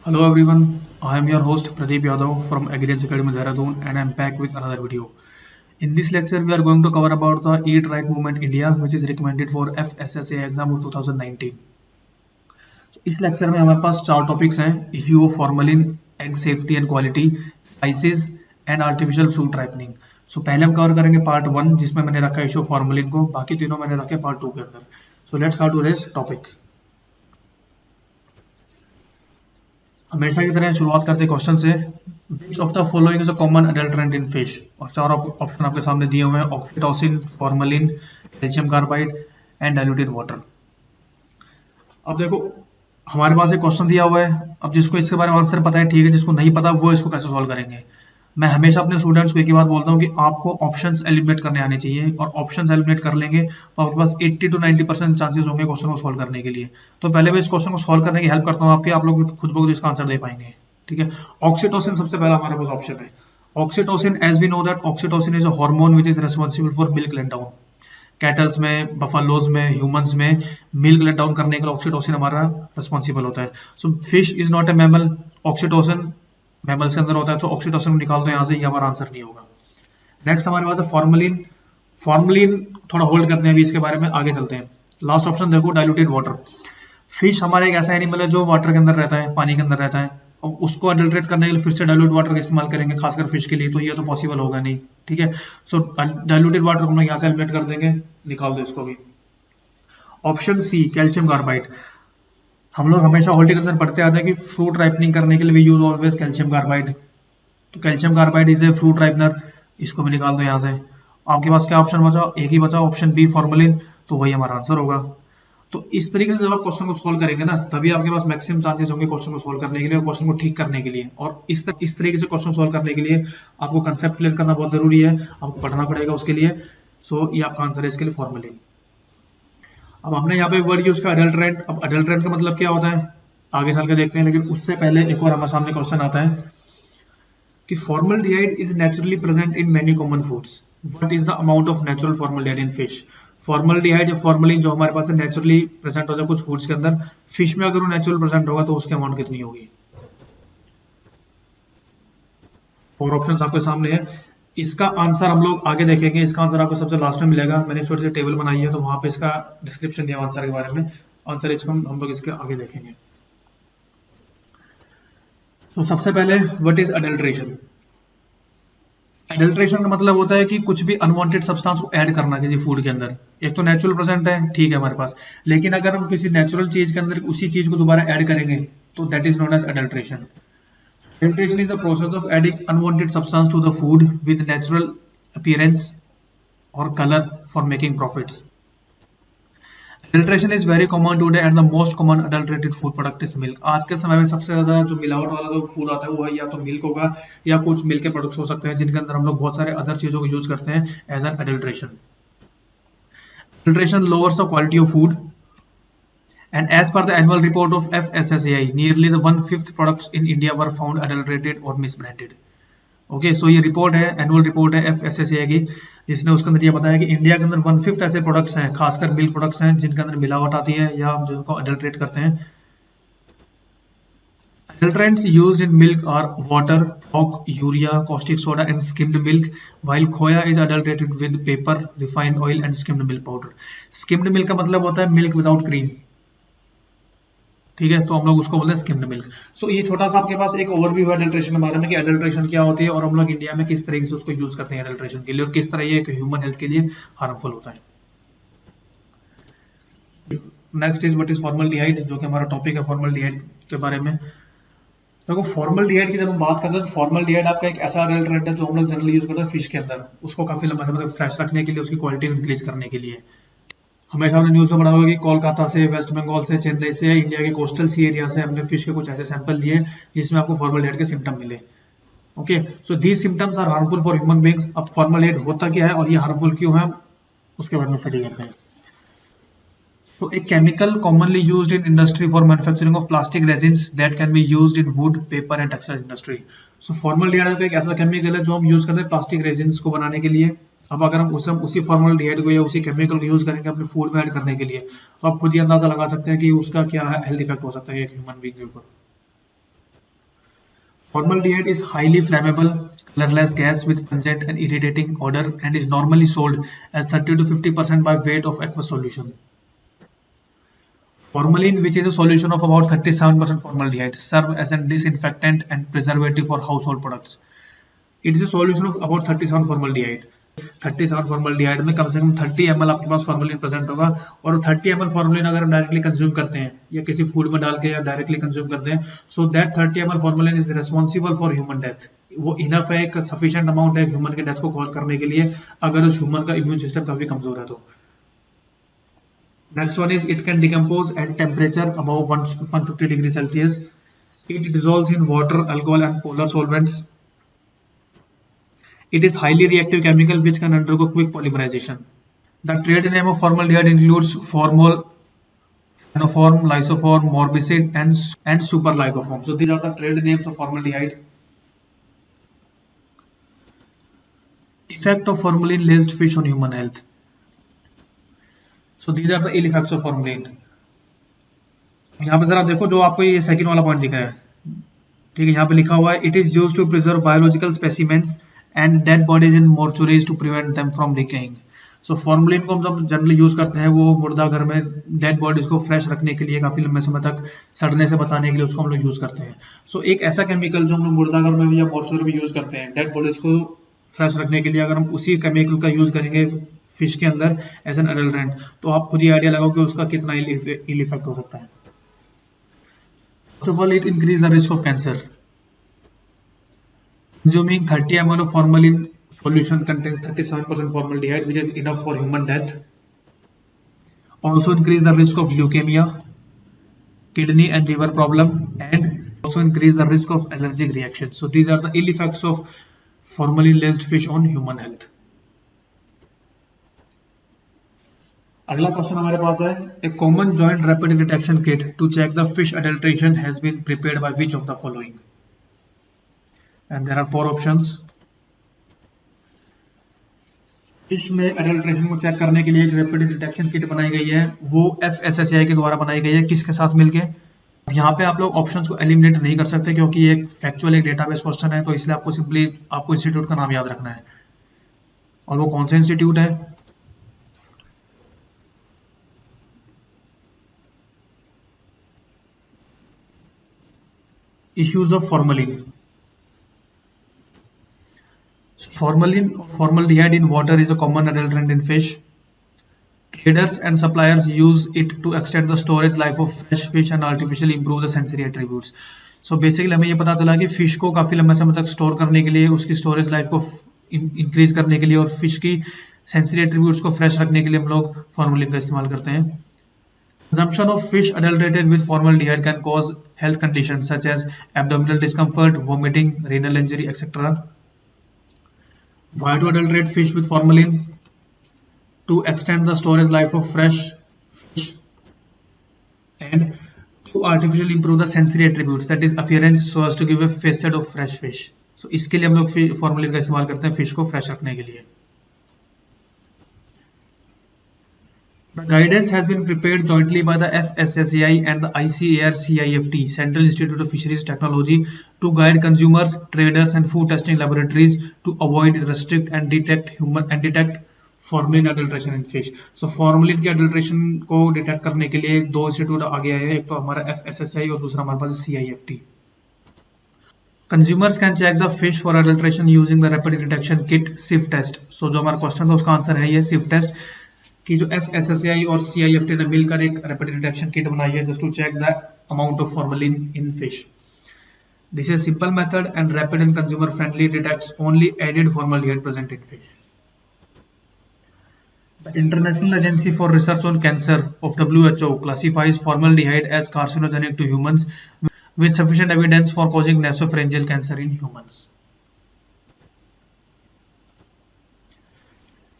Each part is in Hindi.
Hello everyone, I am your host Pradeep Yadav from Agriculture Academy Dehradun and I am back with another video. In this lecture we are going to cover about the Eat Right Movement India which is recommended for FSSA exam of 2019. इस लेक्चर में हमारे पास चार टॉपिक्स हैं: issue of formalin, egg safety and quality, spices and artificial fruit ripening. So पहले हम कवर करेंगे पार्ट 1 जिसमें मैंने रखा इश्यू ऑफ फॉर्मलिन को, बाकी तीनों मैंने रखे पार्ट 2 के अंदर। So let's start today's topic. हमेशा की तरह शुरुआत करते क्वेश्चन से, which of the following is a common adulterant in fish. और चार ऑप्शन आपके सामने दिए हुए हैं: oxytocin, formalin, calcium carbide and diluted water. अब देखो हमारे पास एक क्वेश्चन दिया हुआ है, अब जिसको इसके बारे में आंसर पता है ठीक है, जिसको नहीं पता वो इसको कैसे सॉल्व करेंगे। मैं हमेशा अपने स्टूडेंट्स को एक ही बात बोलता हूँ कि आपको ऑप्शंस एलिमिनेट करने आने चाहिए, और ऑप्शंस एलिमिनेट कर लेंगे तो आपके पास 80 to 90% चांसेस होंगे क्वेश्चन को सॉल्व करने के लिए। तो पहले मैं इस क्वेश्चन को सॉल्व करने की हेल्प करता हूँ आपके, आप लोग खुद ब खुद इसका आंसर दे पाएंगे। ठीक है, ऑक्सीटोसिन सबसे पहला हमारे पास ऑप्शन है। Oxytocin, as we know that oxytocin is a hormone which is responsible for milk let down. Cattles में, बफलोज में, ह्यूमंस में मिल्क लेट डाउन करने के लिए ऑक्सीटोसिन हमारा रिस्पॉन्सिबल होता है। So fish is not a mammal, oxytocin mammals के अंदर होता है, तो ऑक्सीटोसिन को निकाल दो यहाँ से, ये हमारा आंसर नहीं होगा। नेक्स्ट हमारे पास है फॉर्मलिन। फॉर्मलिन थोड़ा होल्ड करते हैं, अभी इसके बारे में आगे चलते हैं। लास्ट ऑप्शन देखो, डाइल्यूटेड वाटर। फिश हमारे एक ऐसा एनिमल है जो वाटर के अंदर रहता है, पानी के अंदर रहता है, और उसको अडल्ट्रेट करने के लिए फिर से डाइल्यूट वाटर का इस्तेमाल करेंगे, खासकर फिश के लिए, तो ये तो पॉसिबल होगा नहीं। ठीक है, सो डाइल्यूटेड वाटर को हम लोग यहाँ से एलिमिनेट कर देंगे, निकाल दो इसको भी। Option C, calcium carbide. हम लोग हमेशा हॉर्टिकल्चर पढ़ते आते हैं कि फ्रूट राइपनिंग करने के लिए we use always calcium carbide, तो calcium carbide is a fruit ripener, इसको भी निकाल दो यहाँ से। आपके पास क्या ऑप्शन बचा? एक ही बचा, ऑप्शन बी फॉर्मलिन, तो वही हमारा आंसर होगा। तो इस तरीके से जब आप क्वेश्चन को सॉल्व करेंगे ना, तभी आपके पास मैक्सिमम चांसेस होंगे क्वेश्चन को सॉल्व करने के लिए और क्वेश्चन को ठीक करने के लिए। और इस तरीके से क्वेश्चन सॉल्व करने के लिए आपको कंसेप्ट क्लियर करना बहुत जरूरी है, आपको पढ़ना पड़ेगा उसके लिए। सो ये आपका आंसर है इसके लिए, फॉर्मलिन। अब हमने यहाँ पे वर्ड यूज किया अडल्ट्रेंट। अब अडल्ट्रेंट का मतलब क्या होता है आगे चल के देखते हैं, लेकिन उससे पहले एक और हमारे सामने क्वेश्चन आता है कि formaldehyde is naturally present in many common foods, what is the amount of natural formaldehyde in fish. Formaldehyde या फॉर्मलिन जो हमारे पास नेचुरली प्रेजेंट होता है कुछ फूड्स के अंदर, फिश में अगर वो नेचुरल प्रेजेंट होगा तो उसकी अमाउंट कितनी होगी। और ऑप्शंस आपके सामने है, इसका आंसर हम लोग आगे देखेंगे, इसका आंसर आपको सबसे लास्ट में मिलेगा। मैंने छोटी सी टेबल बनाई है तो वहां पे इसका डिस्क्रिप्शन दिया आंसर के बारे में, आंसर इसको हम लोग इसके आगे देखेंगे। तो सबसे पहले व्हाट इज अडल्ट्रेशन। एडल्ट्रेशन का मतलब होता है कि कुछ भी अनवांटेड सब्सटेंस को ऐड करना किसी फूड के अंदर। एक तो नेचुरल प्रेजेंट है, ठीक है हमारे पास, लेकिन अगर हम किसी नेचुरल चीज के अंदर उसी चीज को दोबारा ऐड करेंगे तो that is known as adulteration. Adulteration is the process of adding unwanted substance to the food with natural appearance or color for making profits. Adulteration is very common today and the most common adulterated food product is milk. आज के समय में सबसे ज्यादा जो मिलावट वाला जो फूड आता है वो है या तो मिल्क होगा या कुछ मिल्क के प्रोडक्ट्स हो सकते हैं जिनके अंदर हम लोग बहुत सारे अदर चीजों को यूज करते हैं as an adulteration. Adulteration lowers the quality of food. And as per the annual report of FSSAI, nearly the 1/5 products in India were found adulterated or misbranded. Okay, so ये रिपोर्ट है, एनुअल रिपोर्ट है FSSAI की, जिसने उसके अंदर ये बताया कि इंडिया के अंदर 1/5 ऐसे प्रोडक्ट्स हैं, खासकर मिल्क प्रोडक्ट्स हैं, जिनके अंदर मिलावट आती है या जिनको अडल्ट्रेट करते हैं। Adulterants used in milk are water, chalk, urea, caustic soda, and skimmed milk. While khoya is adulterated with paper, refined oil, and skimmed milk powder. Skimmed milk का मतलब होता है मिल्क विदाउट क्रीम, ठीक है, तो हम लोग उसको बोलते हैं स्किम्ड मिल्क। सो ये छोटा सा आपके पास एक ओवरव्यू है एडल्ट्रेशन के बारे में कि एडल्ट्रेशन क्या होती है और हम लोग इंडिया में किस तरीके से उसको यूज करते हैं एडल्ट्रेशन के लिए और किस तरह ये एक ह्यूमन हेल्थ के लिए हार्मफुल होता है। Next is what is formaldehyde, जो कि हमारा टॉपिक है फॉर्मल्डिहाइड के बारे में। देखो फॉर्मल्डिहाइड की जब हम बात करते हैं तो फॉर्मल्डिहाइड आपका एक ऐसा एडल्ट्रेंट है जो हम लोग जनरली यूज करते हैं फिश के अंदर, उसको काफी लंबा समय तक फ्रेश रखने के लिए, उसकी क्वालिटी इंक्रीज करने के लिए। हमेशा हमने न्यूज में पढ़ा होगा कि कोलकाता से, वेस्ट बंगाल से, चेन्नई से, इंडिया के कोस्टल सी एरिया से हमने फिश के कुछ ऐसे सैंपल लिए जिसमें आपको फॉर्मल्डिहाइड के सिम्टम मिले। Okay, so these symptoms are harmful for human beings. अब फॉर्मल्डिहाइड होता क्या है और ये हार्मफुल क्यों है उसके बारे में स्टडी करते हैं। तो एक chemical commonly used in industry for manufacturing of plastic resins that can be used in would, paper and textile industry. So formaldehyde एक ऐसा केमिकल है जो हम यूज करते हैं प्लास्टिक रेजिन्स को बनाने के लिए। अब अगर हम उसी फॉर्मल्डिहाइड को या उसी केमिकल को यूज करेंगे अपने फूड में ऐड करने के लिए, तो आप खुद ही अंदाजा लगा सकते हैं कि उसका क्या हेल्थ इफेक्ट हो सकता है एक ह्यूमन बीइंग के ऊपर। Formaldehyde is highly flammable, colorless gas with pungent and irritating odor and is normally sold as 30 to 50% by weight of aqueous solution. Formalin, which is a solution of about 37% formaldehyde, serve as a disinfectant and preservative for household products. It is a solution of about 37 formaldehyde. 37 formaldehyde में कम से कम 30 ml आपके पास फॉर्मलिन प्रेजेंट होगा और 30 ml फॉर्मलिन अगर हम डायरेक्टली कंज्यूम करते हैं या किसी फूड में डाल के या डायरेक्टली कंज्यूम करते हैं so that 30 ml formalin is responsible for human death. वो इनफ है, एक सफिशिएंट अमाउंट है ह्यूमन के डेथ को कॉज करने के लिए अगर उस ह्यूमन का इम्यून सिस्टम काफी कमजोर है तो. Next one is it can decompose at temperature above 150 degrees Celsius. It dissolves in water, alcohol and polar solvents. It is highly reactive chemical which can undergo quick polymerization. The trade name of formaldehyde includes formol, phenoform, lysoform, morbicid and superlycoform. So these are the trade names of formaldehyde. Effect of formalin laced fish on human health. So these are the ill effects of formalin. यहाँ पे जरा देखो जो आपको ये सेकंड वाला पॉइंट दिखा है, ठीक है, यहाँ पे लिखा हुआ है it is used to preserve biological specimens and dead bodies in mortuaries to prevent them from decaying. So formalin को हम जब जनरली यूज करते हैं वो मुर्दा घर में डेड बॉडीज को फ्रेश रखने के लिए, काफी लंबे समय तक सड़ने से बचाने के लिए उसको हम लोग यूज करते हैं. सो एक ऐसा केमिकल जो हम लोग मुर्दा घर में या मोर्चुरी में यूज करते हैं डेड बॉडीज को फ्रेश रखने के लिए, अगर हम उसी केमिकल का यूज करेंगे फिश के अंदर एज एन अडल्ट्रेंट तो आप खुद ही आइडिया लगाओ कि उसका कितना इल इफेक्ट हो सकता है. First of all, it increases the risk of cancer. Consuming 30 ml of formalin solution contains 37% formaldehyde, which is enough for human death. Also increase the risk of leukemia, kidney and liver problem, and also increase the risk of allergic reaction. So these are the ill effects of formalin laced fish on human health. अगला क्वेश्चन हमारे पास है a common joint rapid detection kit to check the fish adulteration has been prepared by which of the following. And there are four options. Fish में अडल्ट्रेशन को चेक करने के लिए एक रैपिड डिटेक्शन किट बनाई गई है, वो FSSAI के द्वारा बनाई गई है. किसके साथ मिलके? यहाँ पे आप लोग ऑप्शंस को एलिमिनेट नहीं कर सकते क्योंकि ये एक फैक्चुअल एक डेटाबेस क्वेश्चन है, तो इसलिए आपको सिंपली आपको इंस्टीट्यूट का नाम याद रखना है. और वो कौन सा इंस्टीट्यूट है? Issues of formalin. Formaldehyde in water is a common adulterant in fish. Traders and suppliers use it to extend the storage life of fresh fish and artificially improve the sensory attributes. So basically हमें ये पता चला कि फिश को काफी लंबे समय तक स्टोर करने के लिए, उसकी स्टोरेज लाइफ को इंक्रीज करने के लिए और फिश की सेंसरी एट्रीब्यूट्स को फ्रेश रखने के लिए हम लोग फॉर्मलिन का इस्तेमाल करते हैं. Consumption of fish adulterated with formaldehyde can cause health conditions such as abdominal discomfort, vomiting, renal injury, etc. Why to adulterate fish with formalin? To extend the storage life of fresh fish and to artificially improve the sensory attributes, that is appearance, so as to give a facet of fresh fish. So इसके लिए हम लोग formalin का इस्तेमाल करते हैं फिश को फ्रेश रखने के लिए. The guidance has been prepared jointly by the FSSAI and the ICAR-CIFT, Central Institute of Fisheries Technology, to guide consumers, traders, and food testing laboratories to avoid, restrict, and detect formalin adulteration in fish. So formalin के adulteration को detect करने के लिए दो इंस्टीट्यूट आगे आए हैं, एक तो हमारा FSSAI और दूसरा हमारे पास CIFT. Consumers can check the fish for adulteration using the rapid detection kit SIF test. So जो हमारा क्वेश्चन था उसका आंसर है ये SIF test कि जो FSSAI और CIFT ने मिलकर एक रैपिड डिटेक्शन किट बनाई है just to check the amount of formalin in fish. This is simple method and rapid and consumer friendly, detects only added formaldehyde present in fish. The International Agency for Research on Cancer of WHO classifies formaldehyde as carcinogenic to humans with sufficient evidence for causing nasopharyngeal cancer in humans.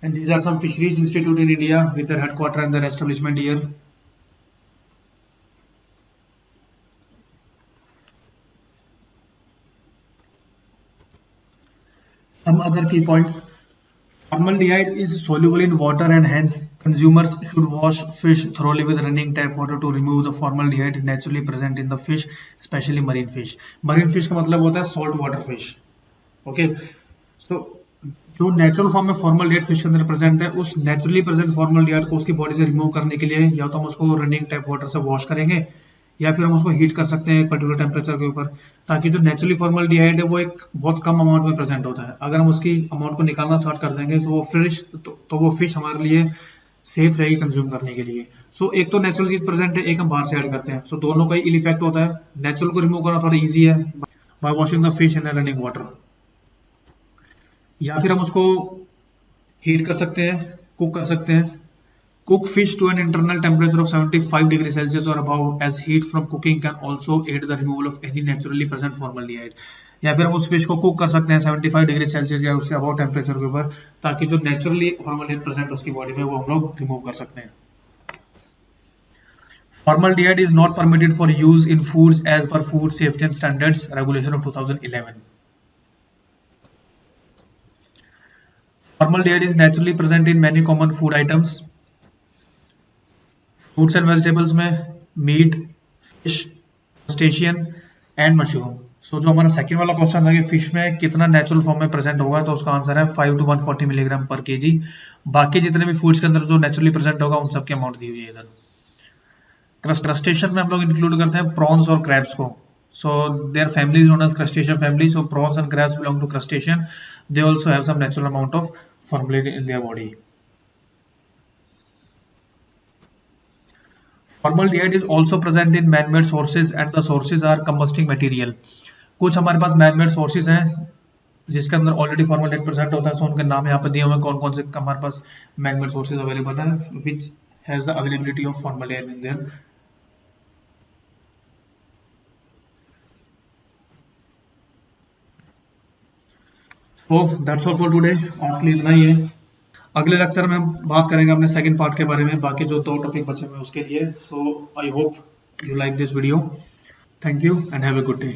And these are some fisheries institute in India with their headquarters and their establishment here. Some other key points. Formaldehyde is soluble in water and hence consumers should wash fish thoroughly with running tap water to remove the formaldehyde naturally present in the fish, especially marine fish. Marine fish का मतलब होता है salt water fish. Okay, so जो नेचुरल फॉर्म में फॉर्मलडिहाइड फिश के अंदर प्रेजेंट है, उस नेचुरली प्रेजेंट फॉर्मलडिहाइड को उसकी बॉडी से रिमूव करने के लिए या तो हम उसको रनिंग टैप वाटर से वॉश करेंगे या फिर हम उसको हीट कर सकते हैं एक पर्टिकुलर टेम्परेचर के ऊपर, ताकि जो नेचुरली फॉर्मलडिहाइड है वो एक बहुत कम अमाउंट में प्रेजेंट होता है. अगर हम उसकी अमाउंट को निकालना स्टार्ट कर देंगे तो वो फिश हमारे लिए सेफ रहेगी कंज्यूम करने के लिए. सो एक तो नेचुरल चीज प्रेजेंट है, एक हम बाहर से ऐड करते हैं. सो दोनों का ही इल इफेक्ट होता है. नेचुरल को रिमूव करना थोड़ा ईजी है bye washing the fish in running water, या फिर हम उसको हीट कर सकते हैं, कुक कर सकते हैं. Cook fish to an internal temperature of 75 degrees Celsius or above, as heat from cooking can also aid the removal of any naturally present formaldehyde. या फिर हम उस फिश को कुक कर सकते हैं 75 डिग्री सेल्सियस या उससे अबाउ टेम्परेचर के ऊपर, ताकि जो नेचुरली फॉर्मलडिहाइड प्रेजेंट उसकी बॉडी में वो हम लोग रिमूव कर सकते हैं. Formaldehyde is not permitted for use in foods as per Food Safety and Standards Regulation of 2011. Formaldehyde is naturally present in many common food items. Fruits and vegetables में meat, fish, crustacean and mushroom. So जो हमारा सेकंड वाला क्वेश्चन था कि फिश में कितना नेचुरल फॉर्म में प्रेजेंट होगा, तो उसका आंसर है 5 to 140 मिलीग्राम पर केजी. बाकी जितने भी फूड्स के अंदर जो नेचुरली प्रेजेंट होगा उन सब की अमाउंट दी हुई है इधर. क्रस्टेशियन में हम लोग इंक्लूड करते हैं प्रॉन्स और क्रैब्स को. So their families known as crustacean family. So prawns and crabs belong to crustacean. They also have some natural amount of formalin in their body. Formaldehyde is also present in man-made sources and the sources are combusting material. कुछ हमारे पास man-made sources हैं जिसके अंदर ऑलरेडी फॉर्मलडिहाइड प्रेजेंट होता है. सो उनके नाम यहाँ पे दिए हुए हैं कौन कौन से हमारे पास man-made sources अवेलेबल है which has the availability of formaldehyde in there. So that's all for today. आज के लिए इतना ही है. अगले लेक्चर में हम बात करेंगे अपने सेकंड पार्ट के बारे में, बाकी जो 2 टॉपिक बचे हुए उसके लिए. So I hope you like this video. Thank you and have a good day.